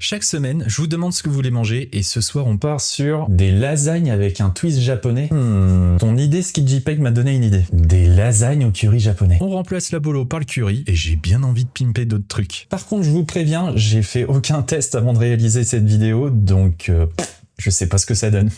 Chaque semaine, je vous demande ce que vous voulez manger et ce soir on part sur des lasagnes avec un twist japonais. Ton idée SkidJPEG m'a donné une idée. Des lasagnes au curry japonais. On remplace la bolo par le curry et j'ai bien envie de pimper d'autres trucs. Par contre, je vous préviens, j'ai fait aucun test avant de réaliser cette vidéo, donc je sais pas ce que ça donne.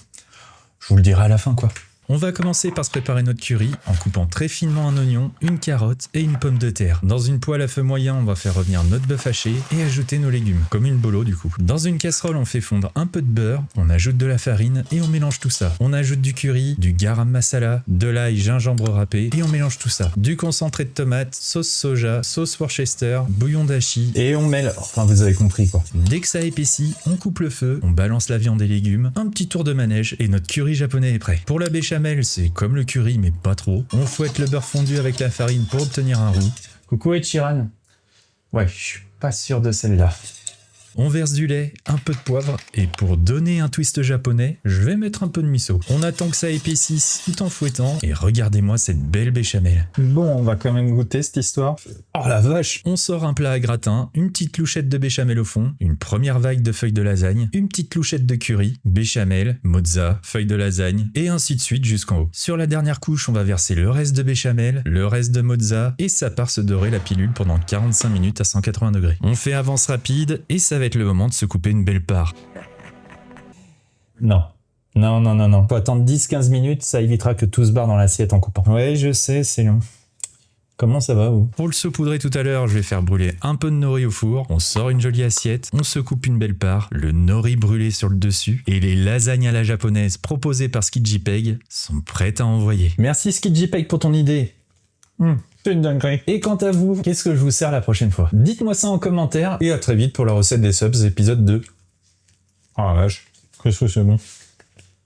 Je vous le dirai à la fin quoi. On va commencer par se préparer notre curry en coupant très finement un oignon, une carotte et une pomme de terre. Dans une poêle à feu moyen, on va faire revenir notre bœuf haché et ajouter nos légumes, comme une bolo du coup. Dans une casserole, on fait fondre un peu de beurre, on ajoute de la farine et on mélange tout ça. On ajoute du curry, du garam masala, de l'ail, gingembre râpé et on mélange tout ça. Du concentré de tomate, sauce soja, sauce Worcester, bouillon d'achi et on mêle. Enfin, vous avez compris quoi. Dès que ça épaissit, on coupe le feu, on balance la viande et légumes, un petit tour de manège et notre curry japonais est prêt. Pour la béchamel, c'est comme le curry mais pas trop. On fouette le beurre fondu avec la farine pour obtenir un roux. Coucou Echiran. Ouais, je suis pas sûr de celle-là. On verse du lait, un peu de poivre, et pour donner un twist japonais, je vais mettre un peu de miso. On attend que ça épaississe tout en fouettant, et regardez-moi cette belle béchamel. Bon, on va quand même goûter cette histoire. Oh la vache! On sort un plat à gratin, une petite louchette de béchamel au fond, une première vague de feuilles de lasagne, une petite louchette de curry, béchamel, mozza, feuilles de lasagne, et ainsi de suite jusqu'en haut. Sur la dernière couche, on va verser le reste de béchamel, le reste de mozza, et ça part se dorer la pilule pendant 45 minutes à 180 degrés. On fait avance rapide, et ça va être le moment de se couper une belle part. Non. Non. Faut attendre 10-15 minutes, ça évitera que tout se barre dans l'assiette en coupant. Ouais, je sais, c'est long. Comment ça va, vous? Pour le saupoudrer tout à l'heure, je vais faire brûler un peu de nori au four. On sort une jolie assiette, on se coupe une belle part, le nori brûlé sur le dessus, et les lasagnes à la japonaise proposées par SkidJPEG sont prêtes à envoyer. Merci SkidJPEG pour ton idée. C'est une dinguerie. Et quant à vous, qu'est-ce que je vous sers la prochaine fois? Dites-moi ça en commentaire et à très vite pour la recette des subs épisode 2. Oh la vache, qu'est-ce que c'est bon.